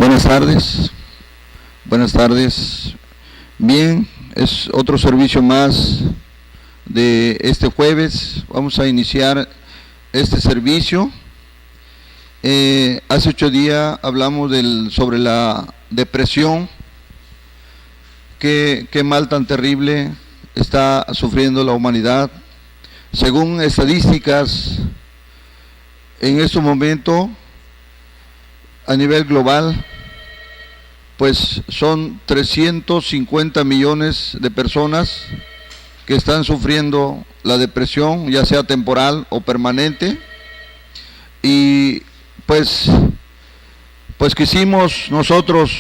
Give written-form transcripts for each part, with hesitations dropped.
Buenas tardes. Buenas tardes. Bien, es otro servicio más de este jueves. Vamos a iniciar este servicio. Hace 8 días hablamos sobre la depresión. Qué mal tan terrible está sufriendo la humanidad. Según estadísticas, en este momento, a nivel global, pues son 350 millones de personas que están sufriendo la depresión, ya sea temporal o permanente. Y pues quisimos nosotros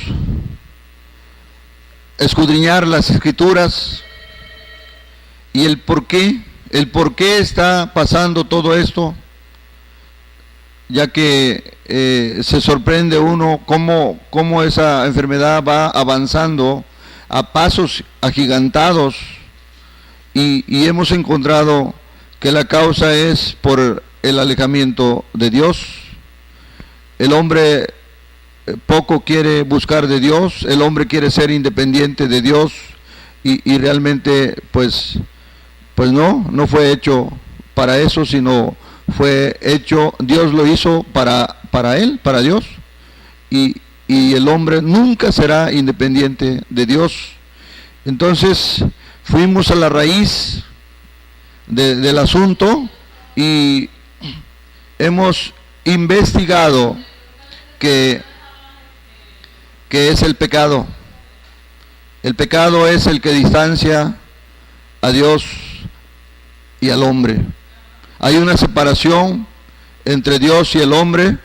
escudriñar las Escrituras y el por qué está pasando todo esto, ya que se sorprende uno cómo esa enfermedad va avanzando a pasos agigantados y hemos encontrado que la causa es por el alejamiento de Dios. El hombre poco quiere buscar de Dios, el hombre quiere ser independiente de Dios y realmente pues no fue hecho para eso, sino fue hecho, Dios lo hizo para él, para Dios, y el hombre nunca será independiente de Dios. Entonces fuimos a la raíz del asunto y hemos investigado qué es el pecado. El pecado es el que distancia a Dios y al hombre. Hay una separación entre Dios y el hombre,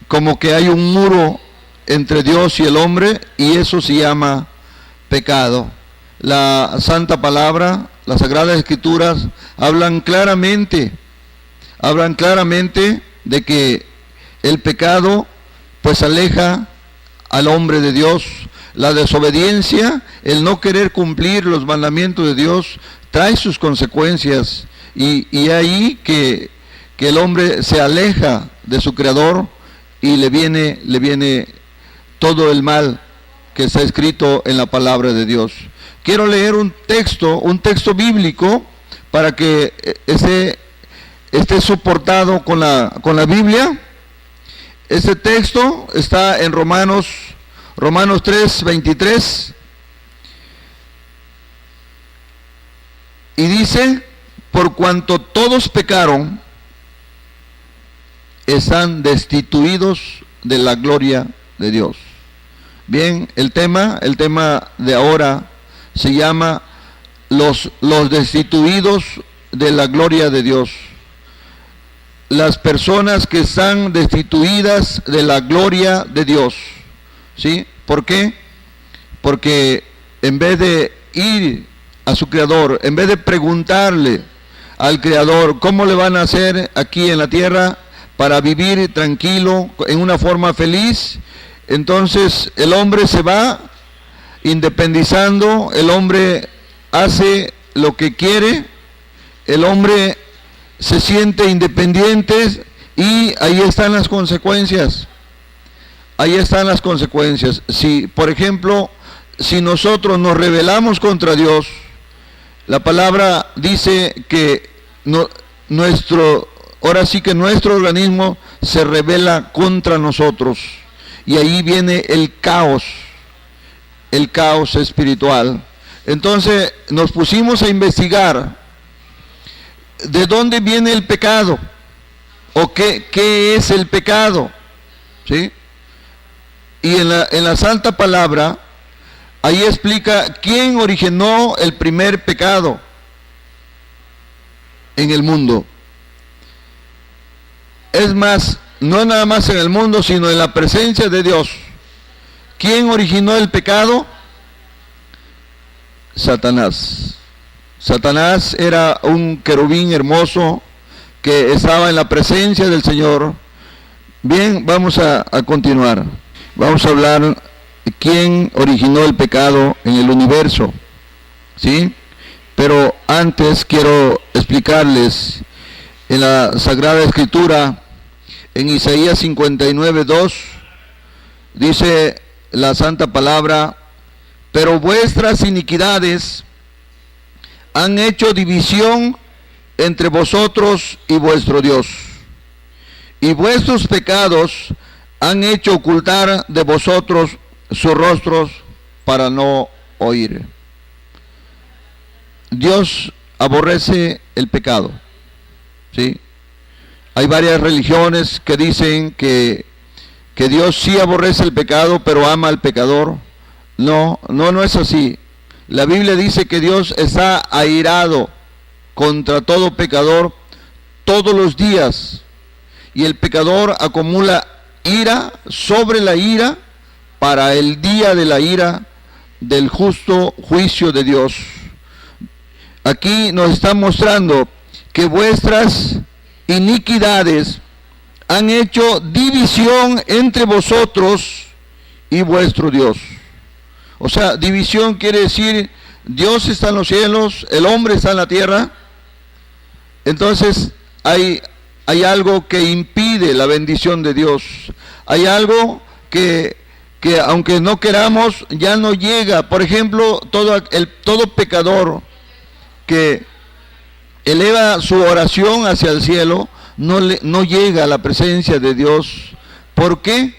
como que hay un muro entre Dios y el hombre, y eso se llama pecado. La Santa Palabra, las Sagradas Escrituras hablan claramente de que el pecado pues aleja al hombre de Dios. La desobediencia, el no querer cumplir los mandamientos de Dios, trae sus consecuencias. Y ahí que el hombre se aleja de su Creador y le viene todo el mal que está escrito en la palabra de Dios. Quiero leer un texto bíblico para que esté soportado con la Biblia. Este texto está en Romanos 3:23 y dice: por cuanto todos pecaron, están destituidos de la gloria de Dios. Bien, el tema de ahora se llama los destituidos de la gloria de Dios. Las personas que están destituidas de la gloria de Dios. ¿Sí? ¿Por qué? Porque en vez de ir a su Creador, en vez de preguntarle al Creador cómo le van a hacer aquí en la tierra para vivir tranquilo, en una forma feliz, entonces el hombre se va independizando, el hombre hace lo que quiere, el hombre se siente independiente y ahí están las consecuencias. Ahí están las consecuencias. Si, por ejemplo, si nosotros nos rebelamos contra Dios, la palabra dice que nuestro organismo se rebela contra nosotros y ahí viene el caos espiritual. Entonces nos pusimos a investigar de dónde viene el pecado o qué es el pecado, ¿sí? Y en la Santa Palabra ahí explica quién originó el primer pecado en el mundo. Es más, no nada más en el mundo, sino en la presencia de Dios. ¿Quién originó el pecado? Satanás. Satanás era un querubín hermoso que estaba en la presencia del Señor. Bien, vamos a continuar. Vamos a hablar de quién originó el pecado en el universo, ¿sí? Pero antes quiero explicarles en la Sagrada Escritura, en Isaías 59:2, Dice la santa palabra: pero vuestras iniquidades han hecho división entre vosotros y vuestro Dios, y vuestros pecados han hecho ocultar de vosotros sus rostros para no oír. Dios aborrece el pecado, ¿sí? Hay varias religiones que dicen que Dios sí aborrece el pecado, pero ama al pecador. No es así. La Biblia dice que Dios está airado contra todo pecador todos los días, y el pecador acumula ira sobre la ira para el día de la ira del justo juicio de Dios. Aquí nos está mostrando que vuestras iniquidades han hecho división entre vosotros y vuestro Dios. O sea, división quiere decir Dios está en los cielos, el hombre está en la tierra. Entonces hay algo que impide la bendición de Dios. Hay algo que aunque no queramos, ya no llega. Por ejemplo, todo pecador que eleva su oración hacia el cielo, no llega a la presencia de Dios. ¿Por qué?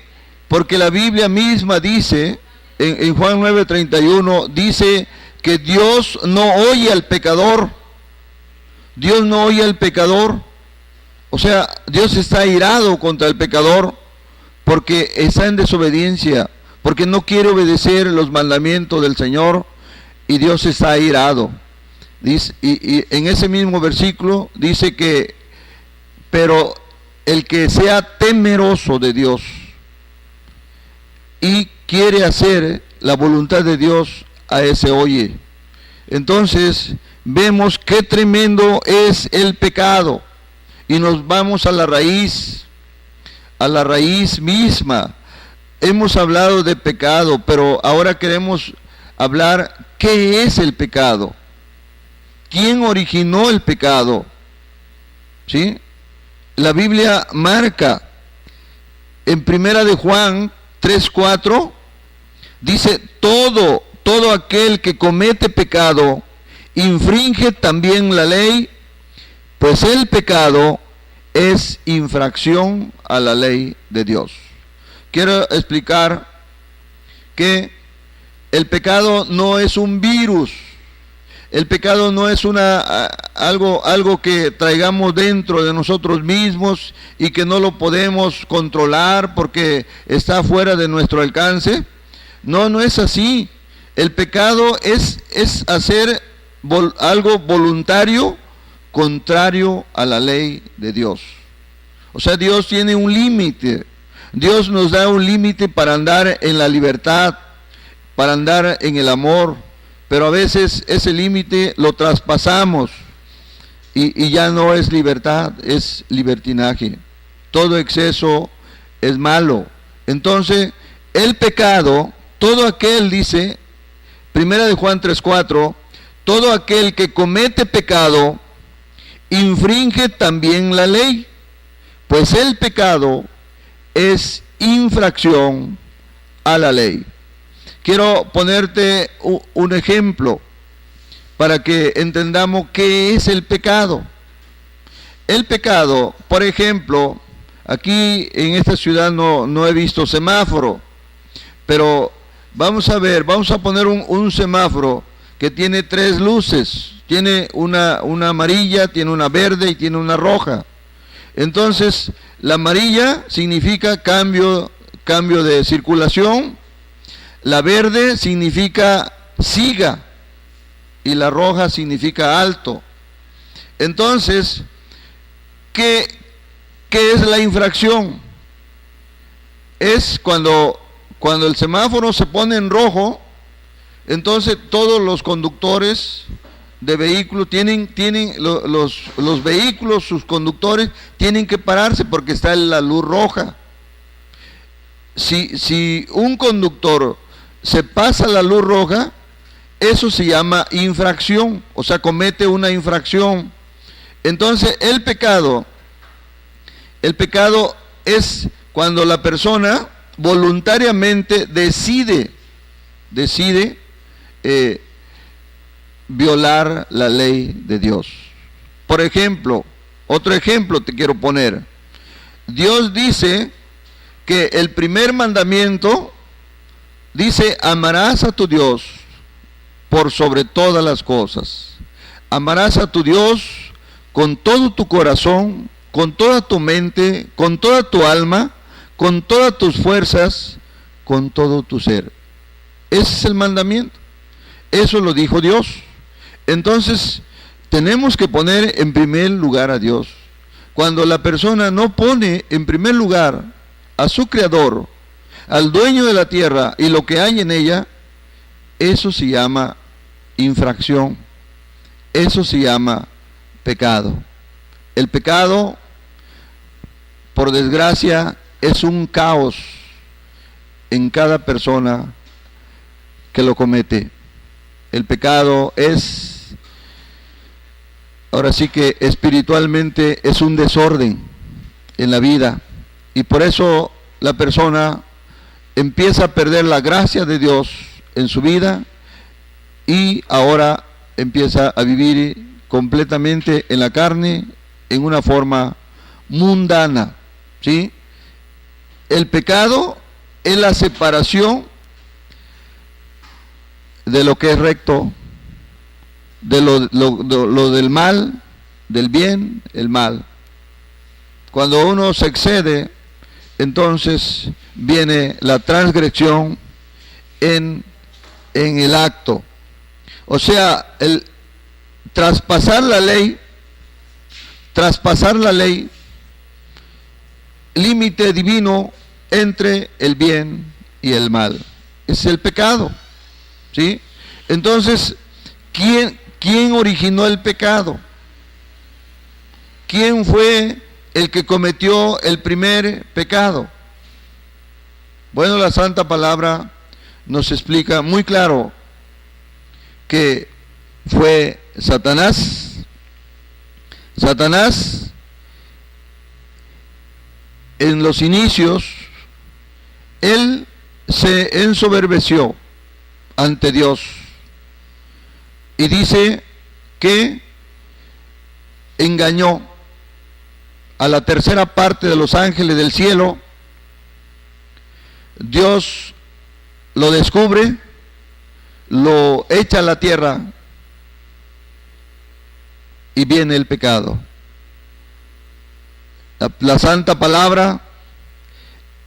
Porque la Biblia misma dice, en Juan 9:31, dice que Dios no oye al pecador. Dios no oye al pecador. O sea, Dios está airado contra el pecador porque está en desobediencia, porque no quiere obedecer los mandamientos del Señor, y Dios está airado. Dice, y en ese mismo versículo dice que, pero el que sea temeroso de Dios y quiere hacer la voluntad de Dios, a ese oye. Entonces vemos qué tremendo es el pecado, y nos vamos a la raíz misma. Hemos hablado de pecado, pero ahora queremos hablar qué es el pecado. ¿Quién originó el pecado? ¿Sí? La Biblia marca en 1 de Juan 3:4, dice: todo aquel que comete pecado infringe también la ley, pues el pecado es infracción a la ley de Dios. Quiero explicar que el pecado no es un virus. El pecado no es algo que traigamos dentro de nosotros mismos y que no lo podemos controlar porque está fuera de nuestro alcance. No es así. El pecado es hacer algo voluntario contrario a la ley de Dios. O sea, Dios tiene un límite. Dios nos da un límite para andar en la libertad, para andar en el amor. Pero a veces ese límite lo traspasamos y ya no es libertad, es libertinaje. Todo exceso es malo. Entonces, el pecado, todo aquel, dice 1 de Juan 3:4, todo aquel que comete pecado infringe también la ley, pues el pecado es infracción a la ley. Quiero ponerte un ejemplo para que entendamos qué es el pecado. El pecado, por ejemplo, aquí en esta ciudad no he visto semáforo, pero vamos a poner un semáforo que tiene 3 luces. Tiene una amarilla, tiene una verde y tiene una roja. Entonces, la amarilla significa cambio de circulación. La verde significa siga y la roja significa alto. Entonces, ¿qué es la infracción? Es cuando el semáforo se pone en rojo, entonces todos los conductores de vehículos los vehículos, sus conductores tienen que pararse porque está la luz roja. Si un conductor se pasa la luz roja, eso se llama infracción, o sea, comete una infracción. Entonces, el pecado es cuando la persona voluntariamente decide violar la ley de Dios. Por ejemplo, otro ejemplo te quiero poner. Dios dice que el primer mandamiento dice: amarás a tu Dios por sobre todas las cosas. Amarás a tu Dios con todo tu corazón, con toda tu mente, con toda tu alma, con todas tus fuerzas, con todo tu ser. Ese es el mandamiento. Eso lo dijo Dios. Entonces, tenemos que poner en primer lugar a Dios. Cuando la persona no pone en primer lugar a su Creador, al dueño de la tierra y lo que hay en ella, eso se llama infracción. Eso se llama pecado. El pecado, por desgracia, es un caos en cada persona que lo comete. El pecado es, ahora sí que espiritualmente, es un desorden en la vida, y por eso la persona empieza a perder la gracia de Dios en su vida, y ahora empieza a vivir completamente en la carne, en una forma mundana, ¿sí? El pecado es la separación de lo que es recto, de lo del mal, del bien, el mal. Cuando uno se excede, entonces viene la transgresión en el acto. O sea, el traspasar la ley, límite divino entre el bien y el mal. Es el pecado, ¿sí? Entonces, ¿quién originó el pecado? ¿Quién fue el que cometió el primer pecado? Bueno, la Santa Palabra nos explica muy claro que fue Satanás. Satanás, en los inicios, él se ensoberbeció ante Dios, y dice que engañó a la tercera parte de los ángeles del cielo. Dios lo descubre, lo echa a la tierra, y viene el pecado. La Santa Palabra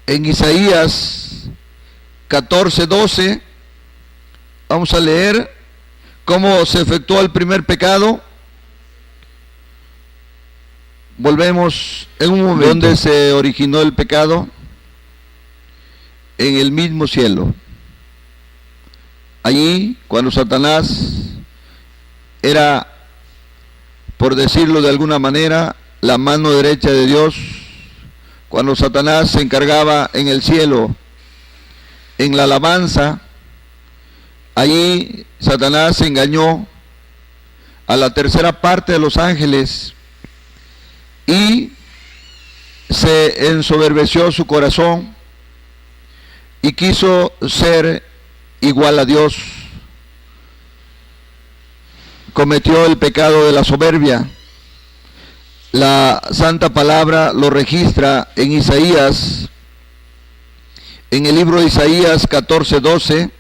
en Isaías 14:12, vamos a leer cómo se efectuó el primer pecado. Volvemos en un momento. ¿Dónde se originó el pecado? En el mismo cielo. Allí, cuando Satanás era, por decirlo de alguna manera, la mano derecha de Dios, cuando Satanás se encargaba en el cielo, en la alabanza, allí Satanás engañó a la tercera parte de los ángeles y se ensoberbeció su corazón y quiso ser igual a Dios. Cometió el pecado de la soberbia. La Santa Palabra lo registra en Isaías, en el libro de Isaías 14:12.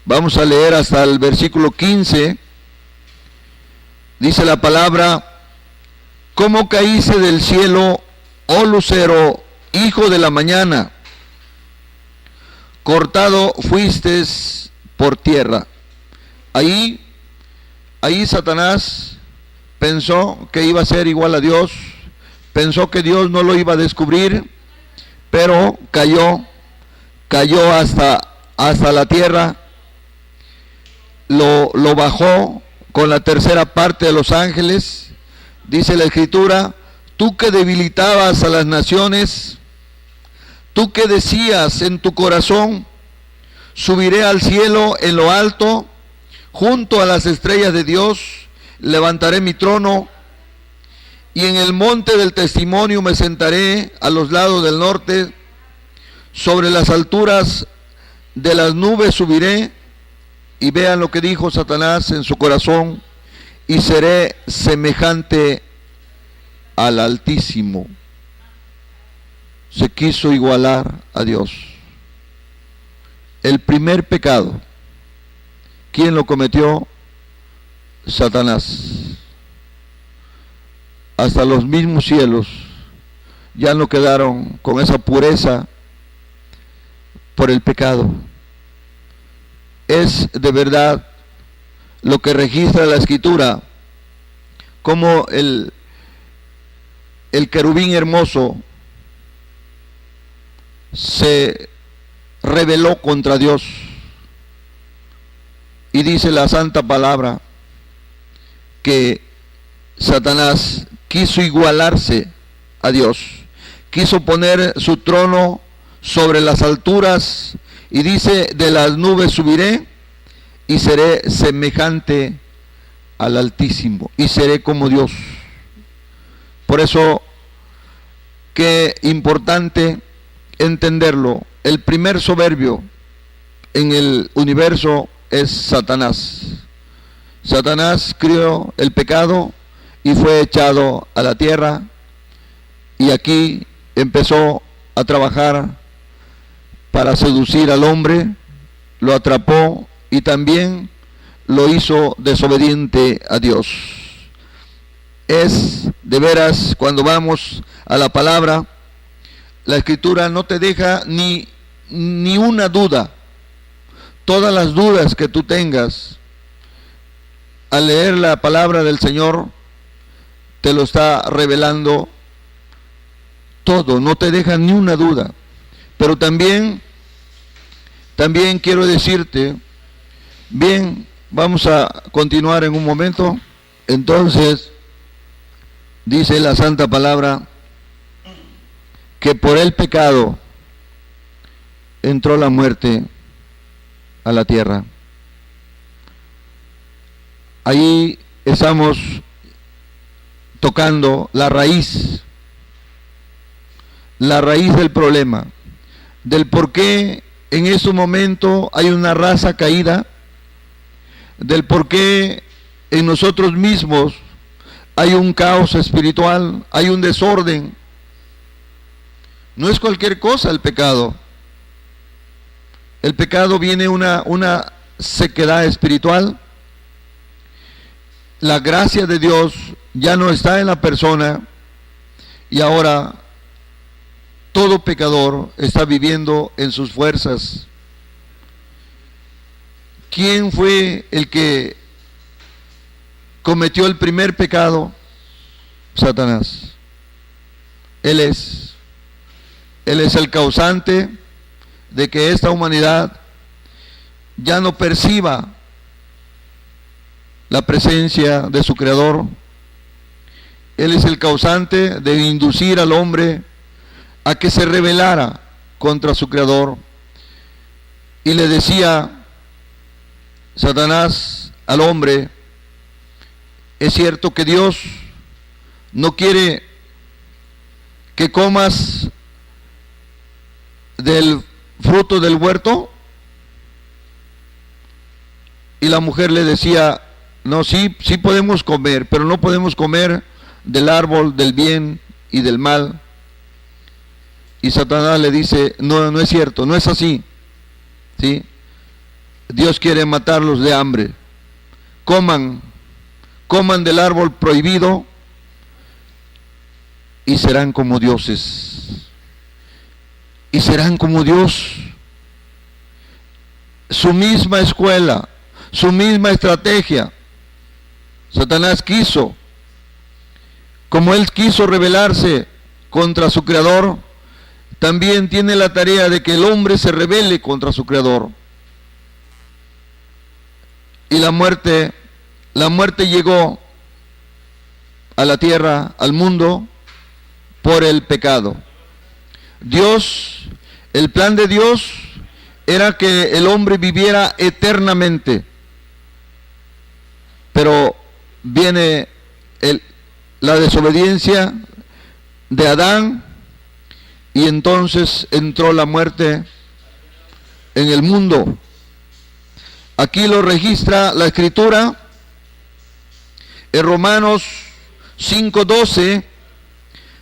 Vamos a leer hasta el versículo 15. Dice la palabra: ¿cómo caíste del cielo, oh lucero, hijo de la mañana? Cortado fuiste por tierra. Ahí Satanás pensó que iba a ser igual a Dios, pensó que Dios no lo iba a descubrir, pero cayó hasta la tierra, lo bajó con la tercera parte de los ángeles. Dice la Escritura: tú que debilitabas a las naciones, tú que decías en tu corazón, subiré al cielo en lo alto, junto a las estrellas de Dios, levantaré mi trono, y en el monte del testimonio me sentaré a los lados del norte, sobre las alturas de las nubes subiré, y vean lo que dijo Satanás en su corazón, y seré semejante al Altísimo. Se quiso igualar a Dios. El primer pecado, ¿quién lo cometió? Satanás. Hasta los mismos cielos ya no quedaron con esa pureza por el pecado. Es de verdad lo que registra la Escritura, como el querubín hermoso se rebeló contra Dios, y dice la santa palabra que Satanás quiso igualarse a Dios, quiso poner su trono sobre las alturas, y dice, de las nubes subiré y seré semejante al Altísimo, y seré como Dios. Por eso, qué importante entenderlo. El primer soberbio en el universo es Satanás. Satanás crió el pecado y fue echado a la tierra, y aquí empezó a trabajar para seducir al hombre, lo atrapó y también lo hizo desobediente a Dios. Es de veras, cuando vamos a la palabra, la Escritura no te deja ni una duda. Todas las dudas que tú tengas al leer la palabra del Señor, te lo está revelando todo, no te deja ni una duda. Pero también quiero decirte, bien, vamos a continuar en un momento. Entonces, dice la santa palabra que por el pecado entró la muerte a la tierra. Ahí estamos tocando la raíz del problema, del por qué en este momento hay una raza caída, del por qué en nosotros mismos hay un caos espiritual, hay un desorden. No es cualquier cosa el pecado. El pecado viene una sequedad espiritual. La gracia de Dios ya no está en la persona, y ahora todo pecador está viviendo en sus fuerzas. ¿Quién fue el que cometió el primer pecado? Satanás. Él es el causante de que esta humanidad ya no perciba la presencia de su Creador. Él es el causante de inducir al hombre a que se rebelara contra su Creador. Y le decía Satanás al hombre, es cierto que Dios no quiere que comas del fruto del huerto. Y la mujer le decía, no, sí podemos comer, pero no podemos comer del árbol del bien y del mal. Y Satanás le dice, no es cierto, no es así, ¿sí? Dios quiere matarlos de hambre. Coman del árbol prohibido y serán como dioses. Y serán como Dios. Su misma escuela, su misma estrategia. Satanás quiso, como él quiso rebelarse contra su Creador, también tiene la tarea de que el hombre se rebele contra su Creador. Y la muerte llegó a la tierra, al mundo, por el pecado. Dios, el plan de Dios era que el hombre viviera eternamente, pero viene la desobediencia de Adán, y entonces entró la muerte en el mundo. Aquí lo registra la Escritura en Romanos 5:12,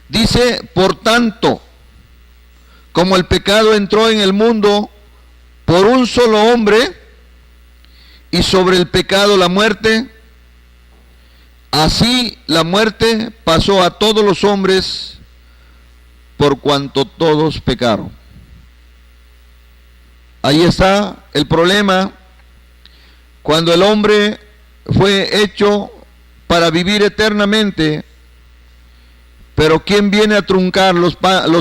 dice: por tanto, como el pecado entró en el mundo por un solo hombre, y sobre el pecado la muerte, así la muerte pasó a todos los hombres por cuanto todos pecaron. Ahí está el problema. Cuando el hombre fue hecho para vivir eternamente, pero ¿quién viene a truncar los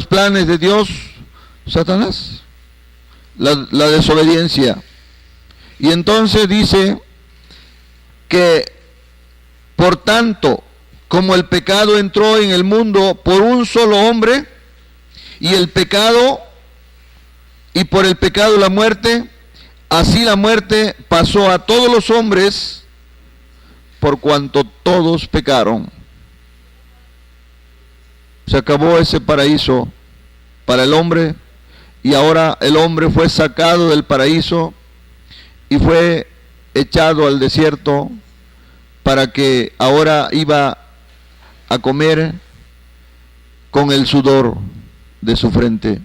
planes de Dios? Satanás. La desobediencia. Y entonces dice que por tanto, como el pecado entró en el mundo por un solo hombre, y por el pecado la muerte, así la muerte pasó a todos los hombres por cuanto todos pecaron. Se acabó ese paraíso para el hombre, y ahora el hombre fue sacado del paraíso y fue echado al desierto, para que ahora iba a comer con el sudor de su frente.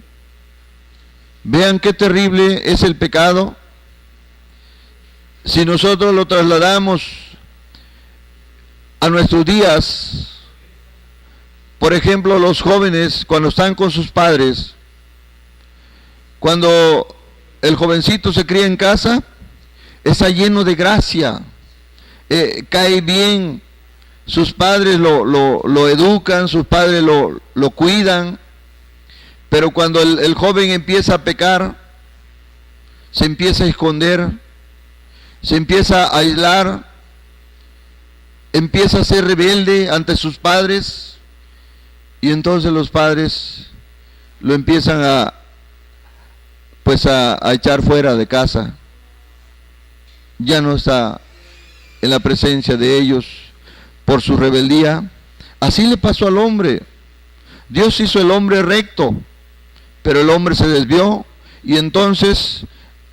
Vean qué terrible es el pecado. Si nosotros lo trasladamos a nuestros días, por ejemplo, los jóvenes cuando están con sus padres, cuando el jovencito se cría en casa, está lleno de gracia, cae bien, sus padres lo educan, sus padres lo cuidan, pero cuando el joven empieza a pecar, se empieza a esconder, se empieza a aislar, empieza a ser rebelde ante sus padres, y entonces los padres lo empiezan a echar fuera de casa. Ya no está en la presencia de ellos por su rebeldía. Así le pasó al hombre. Dios hizo el hombre recto, pero el hombre se desvió, y entonces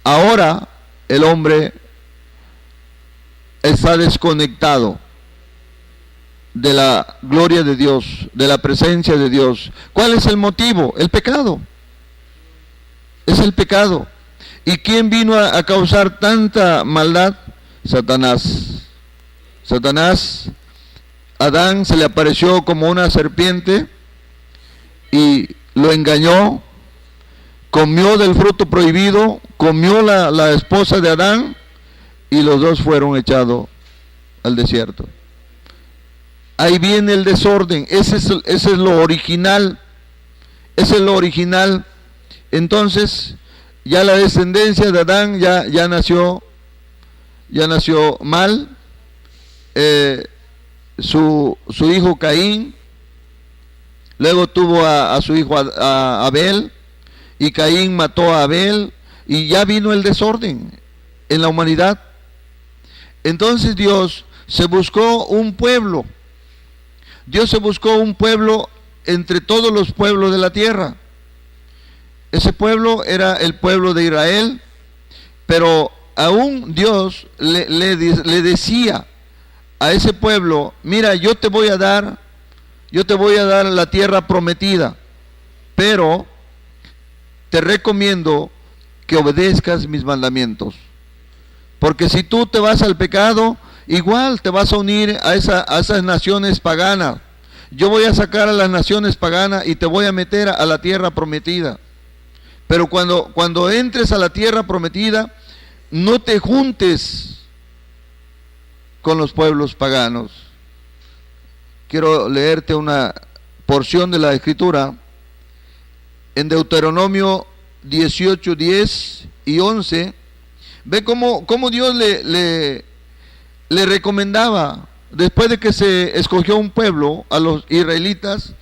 ahora el hombre está desconectado de la gloria de Dios, de la presencia de Dios. ¿Cuál es el motivo? El pecado. Es el pecado. ¿Y quién vino a causar tanta maldad? Satanás. Satanás, Adán se le apareció como una serpiente y lo engañó, comió del fruto prohibido, comió la esposa de Adán, y los dos fueron echados al desierto. Ahí viene el desorden. Ese es lo original. Ese es lo original. Entonces, ya la descendencia de Adán ya nació mal. Su hijo Caín, luego tuvo a su hijo a Abel, y Caín mató a Abel, y ya vino el desorden en la humanidad. Entonces Dios se buscó un pueblo. Dios se buscó un pueblo entre todos los pueblos de la tierra. Ese pueblo era el pueblo de Israel, pero aún Dios le decía a ese pueblo: mira, yo te voy a dar la tierra prometida, pero te recomiendo que obedezcas mis mandamientos, porque si tú te vas al pecado, igual te vas a unir a esas naciones paganas. Yo voy a sacar a las naciones paganas y te voy a meter a la tierra prometida. Pero cuando entres a la tierra prometida, no te juntes con los pueblos paganos. Quiero leerte una porción de la Escritura en Deuteronomio 18, 10 y 11. Ve cómo Dios le recomendaba, después de que se escogió un pueblo, a los israelitas,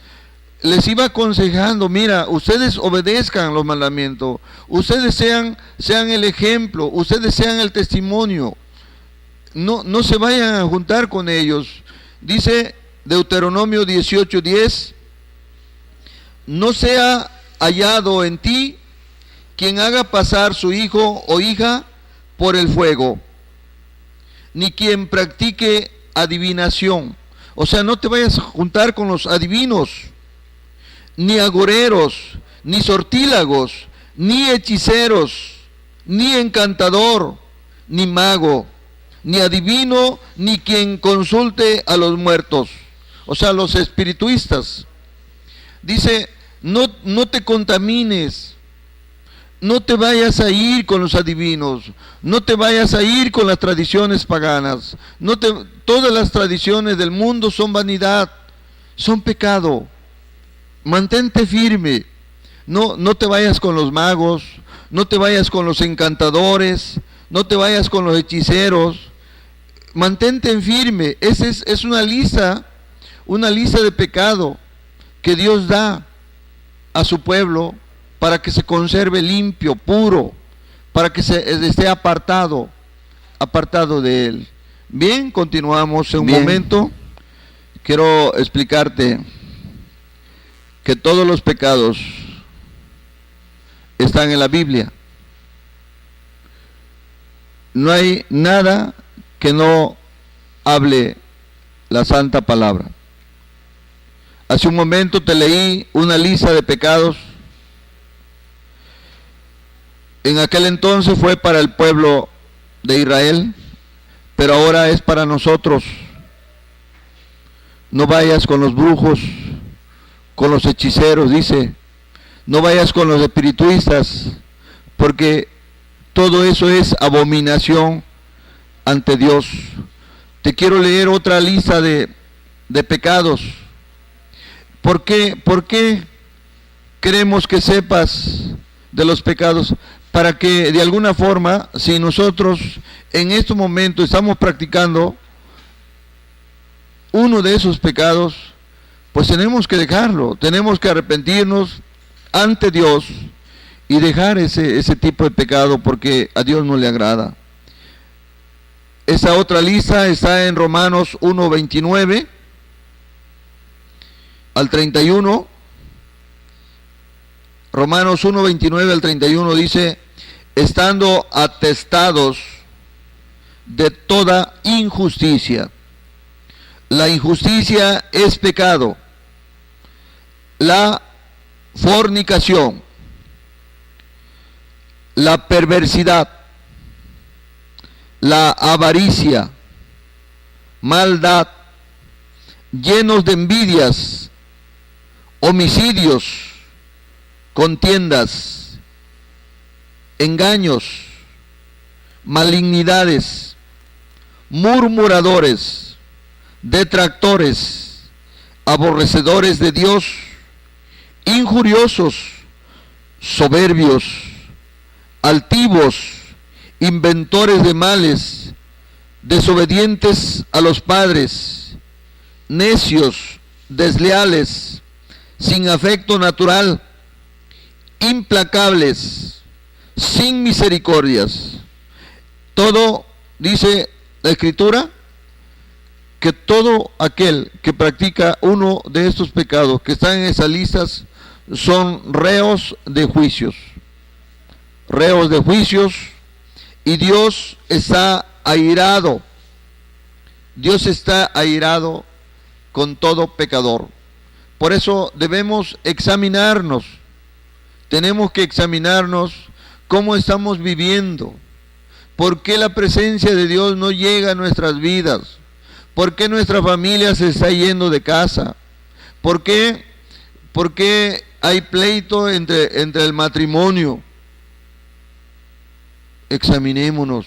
les iba aconsejando: mira, ustedes obedezcan los mandamientos, ustedes sean el ejemplo, ustedes sean el testimonio, no se vayan a juntar con ellos. Dice Deuteronomio 18:10: no sea hallado en ti quien haga pasar su hijo o hija por el fuego, ni quien practique adivinación. O sea, no te vayas a juntar con los adivinos, ni agoreros, ni sortílagos, ni hechiceros, ni encantador, ni mago, ni adivino, ni quien consulte a los muertos. O sea, los espirituistas. Dice, no te contamines, no te vayas a ir con los adivinos, no te vayas a ir con las tradiciones paganas. Todas las tradiciones del mundo son vanidad, son pecado. Mantente firme, no te vayas con los magos, no te vayas con los encantadores, no te vayas con los hechiceros. Mantente en firme. Esa es una lista de pecado que Dios da a su pueblo para que se conserve limpio, puro, para que esté apartado de él. Bien, continuamos en un momento. Quiero explicarte que todos los pecados están en la Biblia. No hay nada que no hable la santa palabra. Hace un momento te leí una lista de pecados. En aquel entonces fue para el pueblo de Israel, pero ahora es para nosotros. No vayas con los brujos, con los hechiceros, dice. No vayas con los espirituistas, porque todo eso es abominación ante Dios. Te quiero leer otra lista de pecados. ¿Por qué queremos que sepas de los pecados? Para que de alguna forma, si nosotros en este momento estamos practicando uno de esos pecados, pues tenemos que dejarlo, tenemos que arrepentirnos ante Dios y dejar ese tipo de pecado, porque a Dios no le agrada. Esa otra lista está en Romanos 1:29 al 31. Romanos 1:29 al 31 dice: estando atestados de toda injusticia. La injusticia es pecado. La fornicación, la perversidad, la avaricia, maldad, llenos de envidias, homicidios, contiendas, engaños, malignidades, murmuradores, detractores, aborrecedores de Dios, injuriosos, soberbios, altivos, inventores de males, desobedientes a los padres, necios, desleales, sin afecto natural, implacables, sin misericordias. Todo, dice la Escritura, que todo aquel que practica uno de estos pecados que están en esas listas son reos de juicios. Reos de juicios, y Dios está airado. Dios está airado con todo pecador. Por eso debemos examinarnos. Tenemos que examinarnos cómo estamos viviendo. ¿Por qué la presencia de Dios no llega a nuestras vidas? ¿Por qué nuestra familia se está yendo de casa? ¿Por qué hay pleito entre el matrimonio? Examinémonos.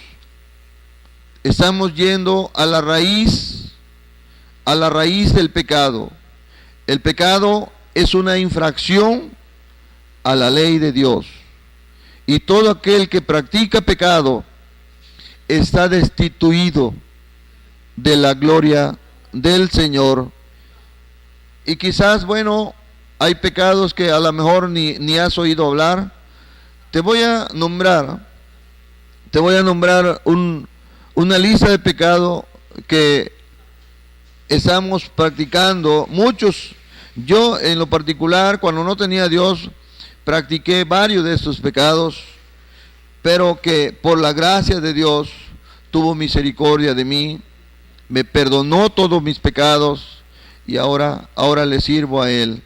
Estamos yendo a la raíz del pecado. El pecado es una infracción a la ley de Dios. Y todo aquel que practica pecado está destituido de la gloria del Señor. Y quizás, bueno, hay pecados que a lo mejor ni has oído hablar. Te voy a nombrar una lista de pecados que estamos practicando muchos. Yo en lo particular, cuando no tenía a Dios, practiqué varios de estos pecados, pero que por la gracia de Dios tuvo misericordia de mí, me perdonó todos mis pecados y ahora le sirvo a Él.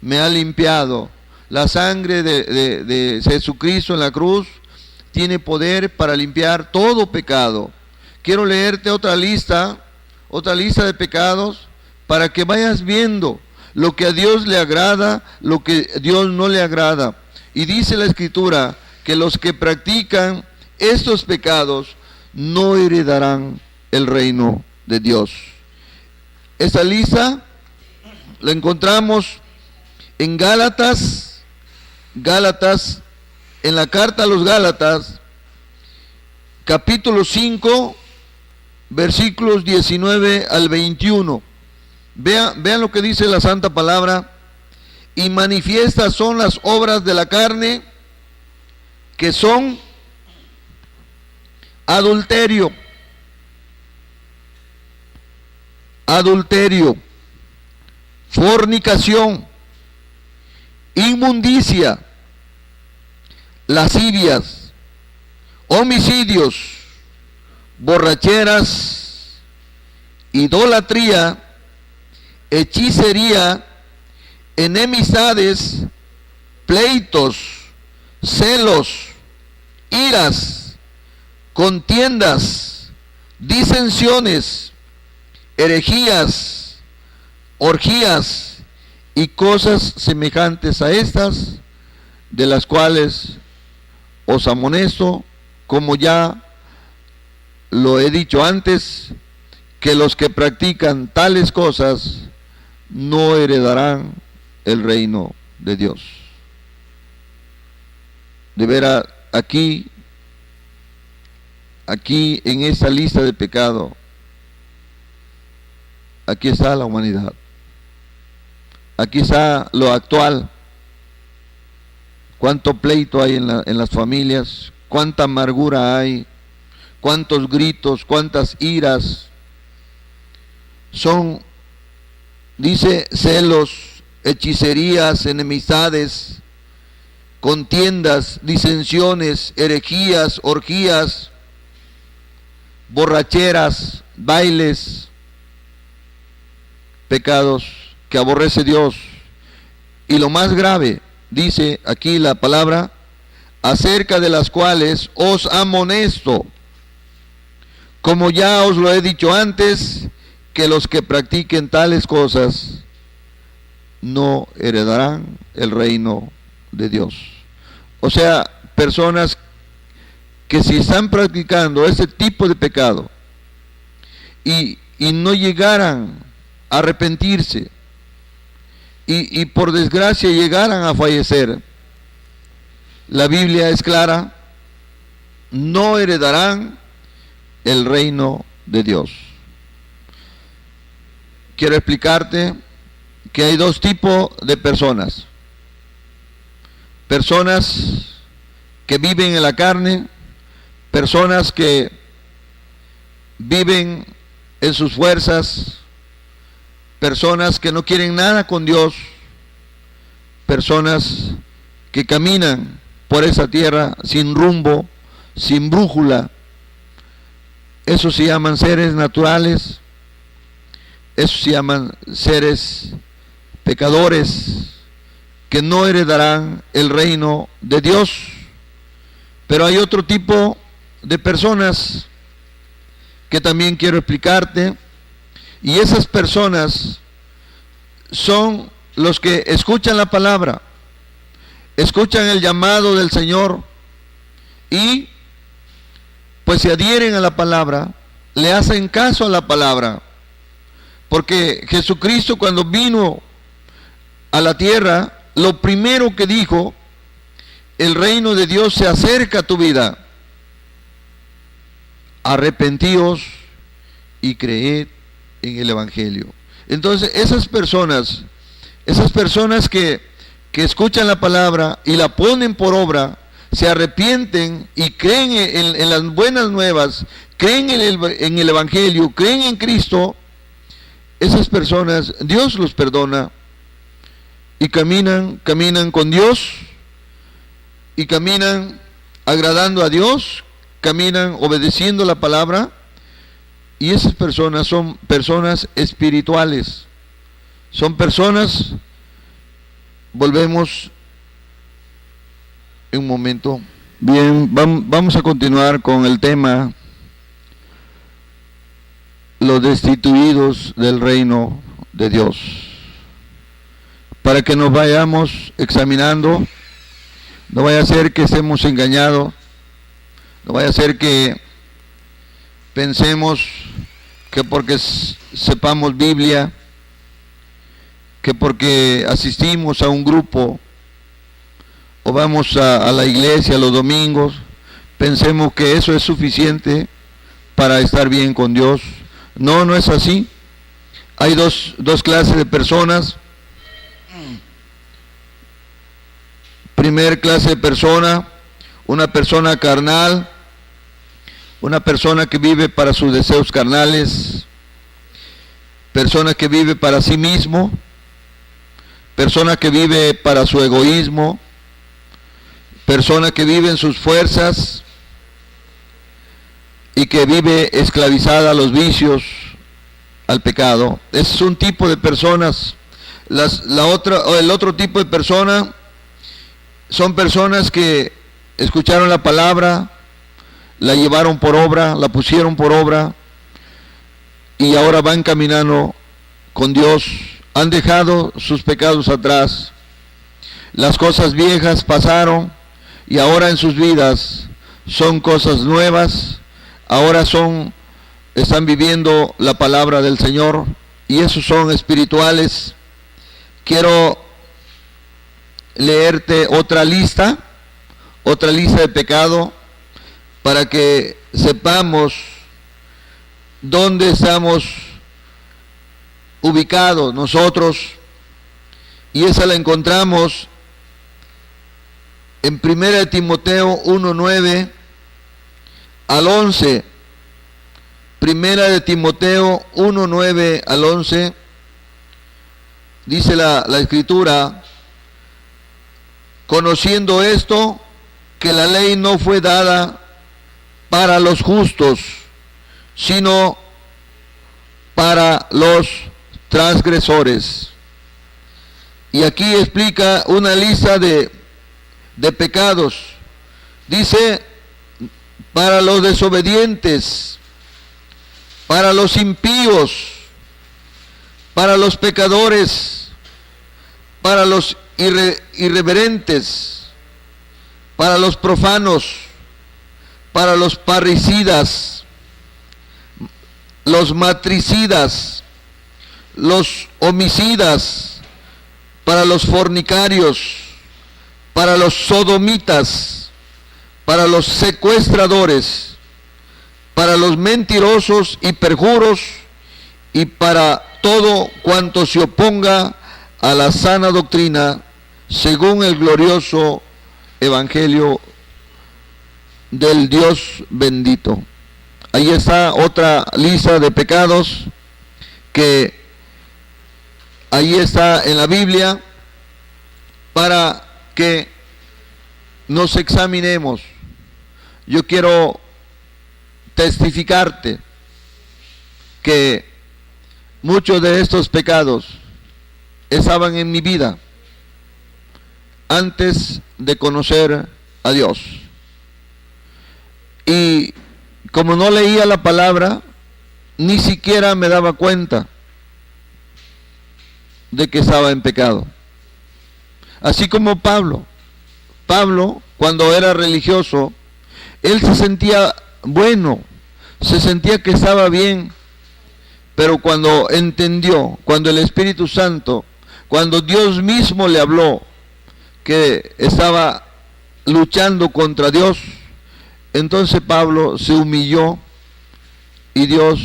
Me ha limpiado. La sangre de Jesucristo en la cruz tiene poder para limpiar todo pecado. Quiero leerte otra lista de pecados para que vayas viendo lo que a Dios le agrada, lo que a Dios no le agrada. Y dice la Escritura que los que practican estos pecados no heredarán el reino de Dios. Esa lista la encontramos en Gálatas, en la carta a los Gálatas, capítulo 5, versículos 19 al 21. Vean lo que dice la Santa Palabra. Y manifiestas son las obras de la carne, que son adulterio, fornicación, inmundicia, lascivias, homicidios, borracheras, idolatría, hechicería, enemistades, pleitos, celos, iras, contiendas, disensiones, herejías, orgías y cosas semejantes a estas, de las cuales os amonesto, como ya lo he dicho antes, que los que practican tales cosas no heredarán el reino de Dios. De veras, aquí en esta lista de pecado, aquí está la humanidad. Aquí está lo actual. Cuánto pleito hay en las familias, cuánta amargura hay, cuántos gritos, cuántas iras. Son, dice, celos, hechicerías, enemistades, contiendas, disensiones, herejías, orgías, borracheras, bailes, pecados que aborrece Dios. Y lo más grave, dice aquí la palabra, acerca de las cuales os amonesto, como ya os lo he dicho antes, que los que practiquen tales cosas no heredarán el reino de Dios. O sea, personas que si están practicando ese tipo de pecado y no llegaran a arrepentirse y por desgracia llegaran a fallecer, la Biblia es clara, no heredarán el reino de Dios. Quiero explicarte que hay dos tipos de personas. Personas que viven en la carne, personas que viven en sus fuerzas, personas que no quieren nada con Dios, personas que caminan por esa tierra sin rumbo, sin brújula. Esos se llaman seres naturales, esos se llaman seres pecadores que no heredarán el reino de Dios. Pero hay otro tipo de personas que también quiero explicarte, y esas personas son los que escuchan la palabra, escuchan el llamado del Señor y pues se adhieren a la palabra, le hacen caso a la palabra, porque Jesucristo cuando vino a la tierra, lo primero que dijo, el reino de Dios se acerca a tu vida, arrepentíos y creed en el Evangelio. Entonces esas personas que escuchan la palabra y la ponen por obra, se arrepienten y creen en las buenas nuevas, creen en el Evangelio, creen en Cristo, esas personas Dios los perdona y caminan con Dios y caminan agradando a Dios, caminan obedeciendo la palabra, y esas personas son personas espirituales, son personas, volvemos en un momento. Bien, vamos a continuar con el tema, los destituidos del reino de Dios, para que nos vayamos examinando. No vaya a ser que estemos engañados, no vaya a ser que pensemos que porque sepamos Biblia, que porque asistimos a un grupo o vamos a la iglesia los domingos, pensemos que eso es suficiente para estar bien con Dios. No, no es así. Hay dos clases de personas. Primer clase de persona, una persona carnal, una persona que vive para sus deseos carnales, persona que vive para sí mismo, persona que vive para su egoísmo, persona que vive en sus fuerzas y que vive esclavizada a los vicios, al pecado. Es un tipo de personas. El otro tipo de persona son personas que escucharon la palabra, la llevaron por obra, la pusieron por obra y ahora van caminando con Dios, han dejado sus pecados atrás, las cosas viejas pasaron y ahora en sus vidas son cosas nuevas, ahora están viviendo la palabra del Señor y esos son espirituales. Quiero leerte otra lista de pecado para que sepamos dónde estamos ubicados nosotros, y esa la encontramos en 1 Timoteo 1:9 al 11. 1 Timoteo 1:9 al 11 dice la Escritura: conociendo esto, que la ley no fue dada para los justos, sino para los transgresores. Y aquí explica una lista de pecados. Dice: para los desobedientes, para los impíos, para los pecadores, para los irreverentes, para los profanos, para los parricidas, los matricidas, los homicidas, para los fornicarios, para los sodomitas, para los secuestradores, para los mentirosos y perjuros, y para todo cuanto se oponga a la sana doctrina, según el glorioso evangelio del Dios bendito. Ahí está otra lista de pecados que ahí está en la Biblia para que nos examinemos. Yo quiero testificarte que muchos de estos pecados estaban en mi vida antes de conocer a Dios. Y como no leía la palabra, ni siquiera me daba cuenta de que estaba en pecado. Así como Pablo, cuando era religioso, él se sentía bueno, se sentía que estaba bien, pero cuando entendió, cuando el Espíritu Santo, cuando Dios mismo le habló que estaba luchando contra Dios, entonces Pablo se humilló y Dios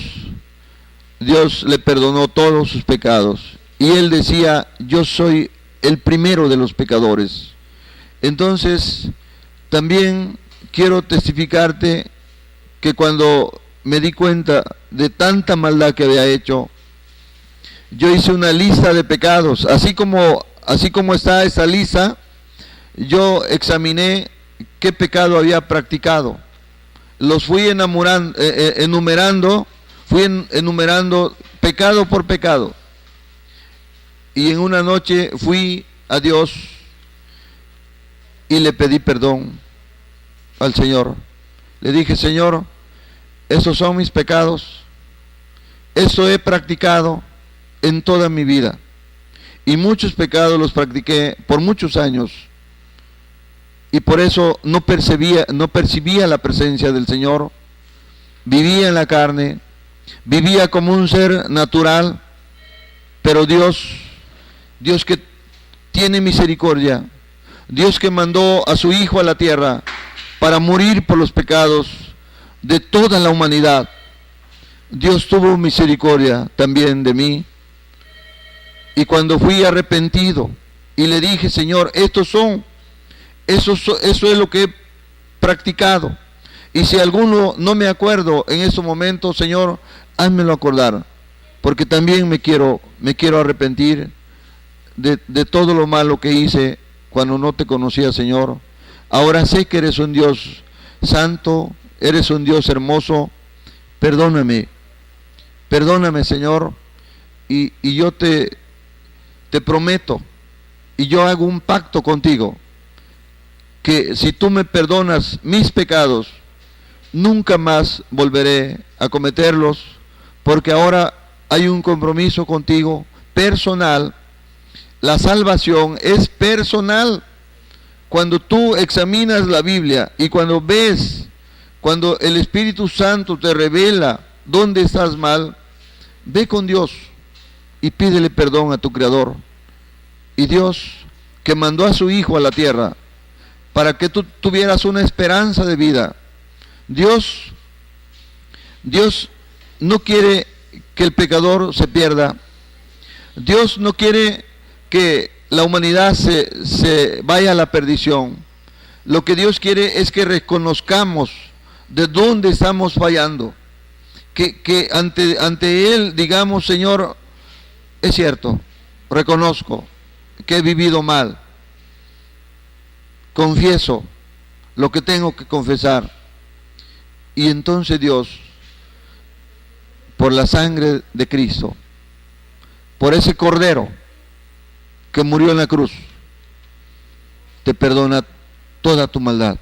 le perdonó todos sus pecados. Y él decía: yo soy el primero de los pecadores. Entonces, también quiero testificarte que cuando me di cuenta de tanta maldad que había hecho, yo hice una lista de pecados. Así como está esa lista, yo examiné qué pecado había practicado. Los fui enumerando pecado por pecado. Y en una noche fui a Dios y le pedí perdón al Señor. Le dije: Señor, esos son mis pecados, eso he practicado en toda mi vida, y muchos pecados los practiqué por muchos años, y por eso no percibía la presencia del Señor. Vivía en la carne, vivía como un ser natural, pero Dios que tiene misericordia, Dios que mandó a su Hijo a la tierra para morir por los pecados de toda la humanidad, Dios tuvo misericordia también de mí. Y cuando fui arrepentido y le dije: Señor, eso es lo que he practicado, y si alguno no me acuerdo en estos momentos, Señor, házmelo acordar, porque también me quiero arrepentir de todo lo malo que hice cuando no te conocía, Señor. Ahora sé que eres un Dios santo, eres un Dios hermoso. Perdóname, Señor, y yo te prometo, y yo hago un pacto contigo, que si tú me perdonas mis pecados, nunca más volveré a cometerlos, porque ahora hay un compromiso contigo personal. La salvación es personal. Cuando tú examinas la Biblia y cuando el Espíritu Santo te revela dónde estás mal, ve con Dios y pídele perdón a tu Creador. Y Dios, que mandó a su Hijo a la tierra para que tú tuvieras una esperanza de vida, Dios no quiere que el pecador se pierda. Dios no quiere que la humanidad se vaya a la perdición. Lo que Dios quiere es que reconozcamos de dónde estamos fallando, que ante Él digamos: Señor, es cierto, reconozco que he vivido mal, confieso lo que tengo que confesar. Y entonces Dios, por la sangre de Cristo, por ese Cordero que murió en la cruz, te perdona toda tu maldad.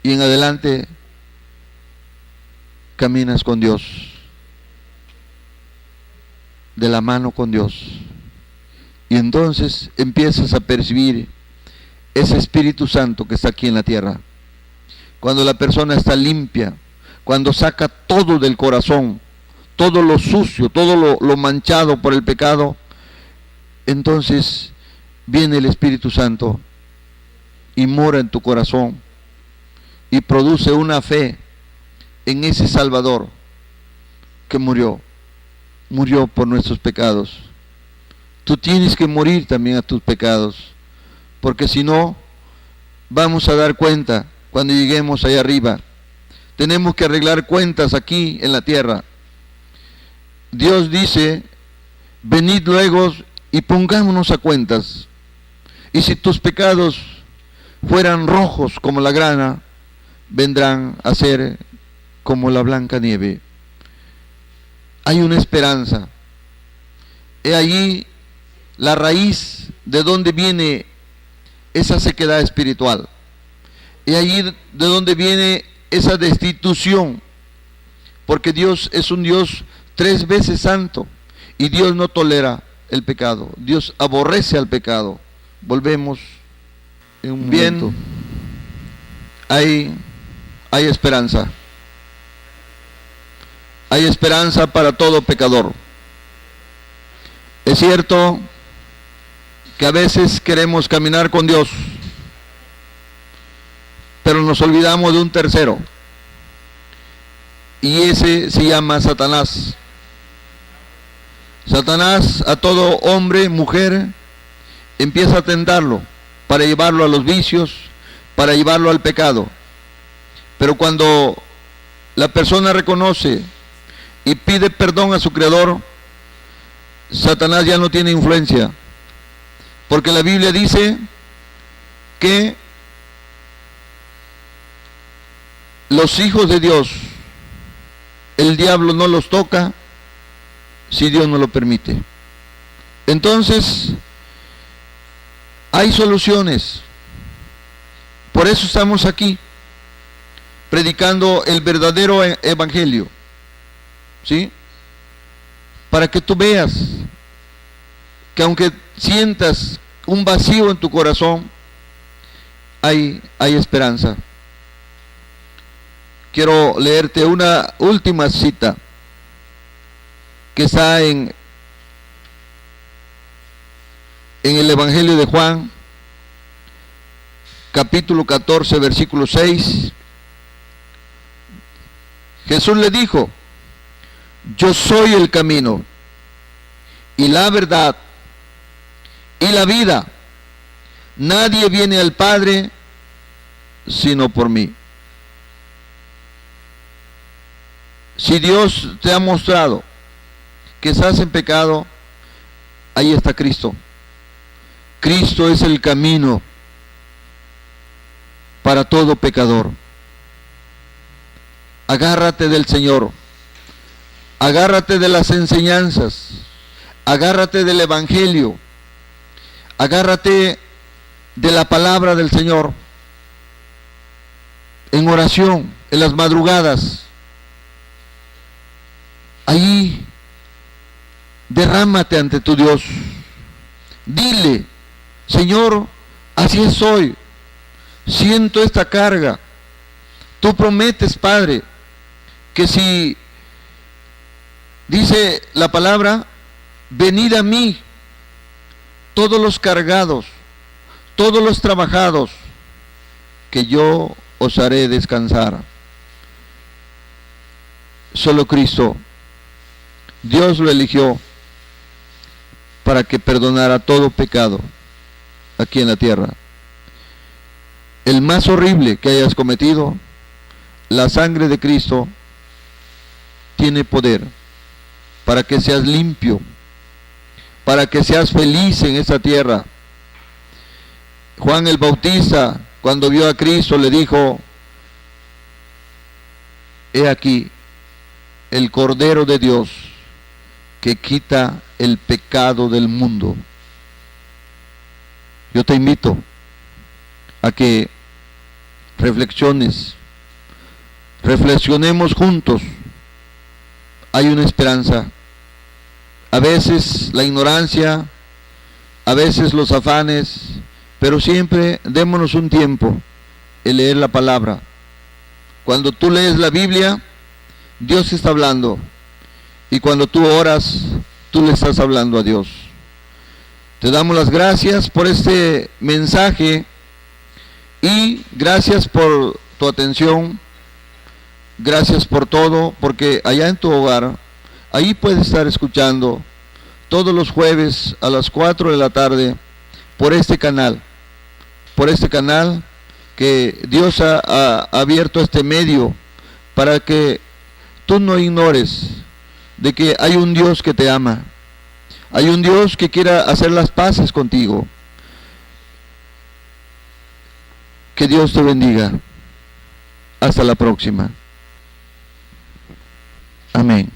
Y en adelante caminas con Dios, de la mano con Dios. Y entonces empiezas a percibir ese Espíritu Santo que está aquí en la tierra. Cuando la persona está limpia, cuando saca todo del corazón, todo lo sucio, todo lo manchado por el pecado, entonces viene el Espíritu Santo y mora en tu corazón y produce una fe en ese Salvador que murió por nuestros pecados. Tú tienes que morir también a tus pecados, porque si no, vamos a dar cuenta cuando lleguemos allá arriba. Tenemos que arreglar cuentas aquí en la tierra. Dios dice: venid luego y pongámonos a cuentas. Y si tus pecados fueran rojos como la grana, vendrán a ser como la blanca nieve. Hay una esperanza. He allí la raíz de donde viene esa sequedad espiritual. He allí de donde viene esa destitución. Porque Dios es un Dios 3 veces santo y Dios no tolera el pecado. Dios aborrece al pecado. Volvemos en un momento. Hay esperanza. Hay esperanza para todo pecador. Es cierto que a veces queremos caminar con Dios, pero nos olvidamos de un tercero, y ese se llama Satanás. Satanás a todo hombre, mujer, empieza a tentarlo para llevarlo a los vicios, para llevarlo al pecado. Pero cuando la persona reconoce y pide perdón a su Creador, Satanás ya no tiene influencia, porque la Biblia dice que los hijos de Dios, el diablo no los toca si Dios no lo permite. Entonces, hay soluciones. Por eso estamos aquí, predicando el verdadero evangelio, ¿sí? Para que tú veas que aunque sientas un vacío en tu corazón, hay esperanza. Quiero leerte una última cita que está en el Evangelio de Juan, capítulo 14, versículo 6. Jesús le dijo: yo soy el camino y la verdad y la vida. Nadie viene al Padre sino por mí. Si Dios te ha mostrado que estás en pecado, ahí está Cristo. Cristo es el camino para todo pecador. Agárrate del Señor, agárrate de las enseñanzas, agárrate del Evangelio, agárrate de la palabra del Señor, en oración, en las madrugadas. Ahí derrámate ante tu Dios. Dile: Señor, así es hoy. Siento esta carga. Tú prometes, Padre, que si, dice la palabra, venid a mí, todos los cargados, todos los trabajados, que yo os haré descansar. Solo Cristo, Dios lo eligió para que perdonara todo pecado aquí en la tierra. El más horrible que hayas cometido, la sangre de Cristo tiene poder para que seas limpio, para que seas feliz en esta tierra. Juan el Bautista, cuando vio a Cristo, le dijo: he aquí el Cordero de Dios que quita el pecado del mundo. Yo te invito a que reflexionemos juntos. Hay una esperanza. A veces la ignorancia, a veces los afanes, pero siempre démonos un tiempo en leer la palabra. Cuando tú lees la Biblia, Dios está hablando, y cuando tú oras, tú le estás hablando a Dios. Te damos las gracias por este mensaje y gracias por tu atención, gracias por todo, porque allá en tu hogar, ahí puedes estar escuchando todos los jueves a las 4 de la tarde por este canal que Dios ha abierto este medio para que tú no ignores de que hay un Dios que te ama, hay un Dios que quiera hacer las paces contigo. Que Dios te bendiga. Hasta la próxima. Amén.